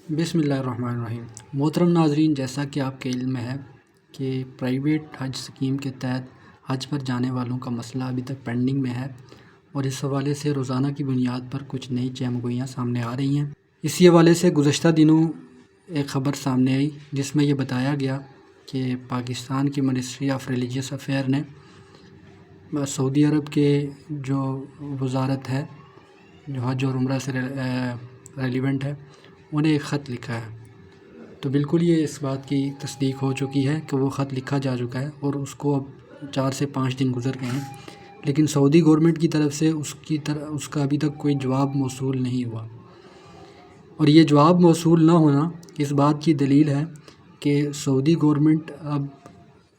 بسم اللہ الرحمن الرحیم۔ محترم ناظرین، جیسا کہ آپ کے علم میں ہے کہ پرائیویٹ حج سکیم کے تحت حج پر جانے والوں کا مسئلہ ابھی تک پینڈنگ میں ہے، اور اس حوالے سے روزانہ کی بنیاد پر کچھ نئی چہمگوئیاں سامنے آ رہی ہیں۔ اسی حوالے سے گزشتہ دنوں ایک خبر سامنے آئی جس میں یہ بتایا گیا کہ پاکستان کی منسٹری آف ریلیجیس افیئر نے سعودی عرب کے جو وزارت ہے جو حج اور عمرہ سے ریلیونٹ ہے، انہیں ایک خط لکھا ہے۔ تو بالکل یہ اس بات کی تصدیق ہو چکی ہے کہ وہ خط لکھا جا چکا ہے، اور اس کو اب 4 سے 5 دن گزر گئے ہیں، لیکن سعودی گورنمنٹ کی طرف سے اس کا ابھی تک کوئی جواب موصول نہیں ہوا۔ اور یہ جواب موصول نہ ہونا اس بات کی دلیل ہے کہ سعودی گورنمنٹ اب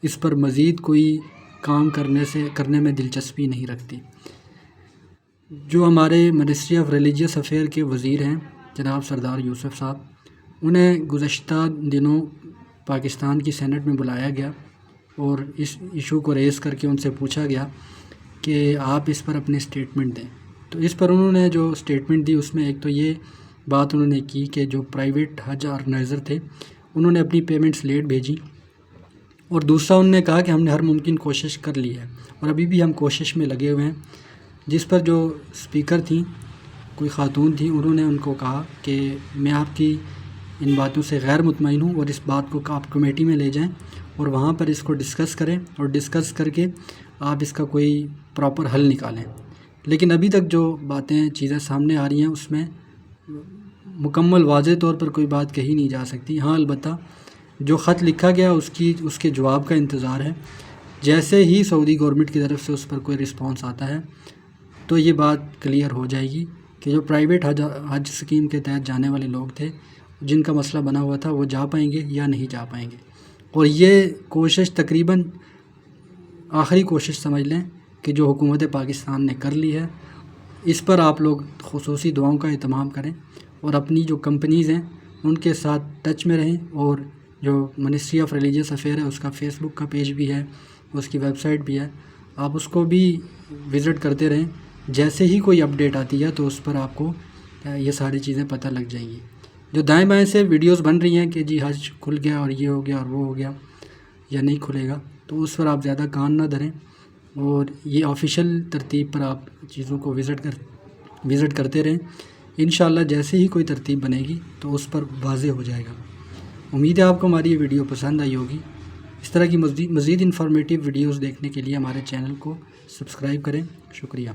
اس پر مزید کوئی کام کرنے میں دلچسپی نہیں رکھتی۔ جو ہمارے منسٹری آف ریلیجیس افیئر کے وزیر ہیں جناب سردار یوسف صاحب، انہیں گزشتہ دنوں پاکستان کی سینٹ میں بلایا گیا اور اس ایشو کو ریز کر کے ان سے پوچھا گیا کہ آپ اس پر اپنے اسٹیٹمنٹ دیں۔ تو اس پر انہوں نے جو اسٹیٹمنٹ دی، اس میں ایک تو یہ بات انہوں نے کی کہ جو پرائیویٹ حج آرگنائزر تھے انہوں نے اپنی پیمنٹس لیٹ بھیجی، اور دوسرا انہوں نے کہا کہ ہم نے ہر ممکن کوشش کر لی ہے اور ابھی بھی ہم کوشش میں لگے ہوئے ہیں۔ جس پر جو اسپیکر تھیں، کوئی خاتون تھیں، انہوں نے ان کو کہا کہ میں آپ کی ان باتوں سے غیر مطمئن ہوں، اور اس بات کو آپ کمیٹی میں لے جائیں اور وہاں پر اس کو ڈسکس کریں، اور ڈسکس کر کے آپ اس کا کوئی پراپر حل نکالیں۔ لیکن ابھی تک جو چیزیں سامنے آ رہی ہیں اس میں مکمل واضح طور پر کوئی بات کہی نہیں جا سکتی۔ ہاں، البتہ جو خط لکھا گیا اس کے جواب کا انتظار ہے۔ جیسے ہی سعودی گورنمنٹ کی طرف سے اس پر کوئی رسپانس آتا ہے تو یہ بات کلیئر ہو جائے گی کہ جو پرائیویٹ حج سکیم کے تحت جانے والے لوگ تھے، جن کا مسئلہ بنا ہوا تھا، وہ جا پائیں گے یا نہیں جا پائیں گے۔ اور یہ کوشش تقریباً آخری کوشش سمجھ لیں کہ جو حکومت پاکستان نے کر لی ہے۔ اس پر آپ لوگ خصوصی دعاؤں کا اہتمام کریں، اور اپنی جو کمپنیز ہیں ان کے ساتھ ٹچ میں رہیں، اور جو منسٹری آف ریلیجیس افیئر ہے اس کا فیس بک کا پیج بھی ہے، اس کی ویب سائٹ بھی ہے، آپ اس کو بھی وزٹ کرتے رہیں۔ جیسے ہی کوئی اپڈیٹ آتی ہے تو اس پر آپ کو یہ ساری چیزیں پتہ لگ جائیں گی۔ جو دائیں بائیں سے ویڈیوز بن رہی ہیں کہ جی حج کھل گیا اور یہ ہو گیا اور وہ ہو گیا یا نہیں کھلے گا، تو اس پر آپ زیادہ کان نہ دھریں، اور یہ آفیشیل ترتیب پر آپ چیزوں کو وزٹ کرتے رہیں۔ انشاءاللہ جیسے ہی کوئی ترتیب بنے گی تو اس پر واضح ہو جائے گا۔ امید ہے آپ کو ہماری یہ ویڈیو پسند آئی ہوگی۔ اس طرح کی مزید انفارمیٹیو ویڈیوز دیکھنے کے لیے ہمارے چینل کو سبسکرائب کریں۔ شکریہ۔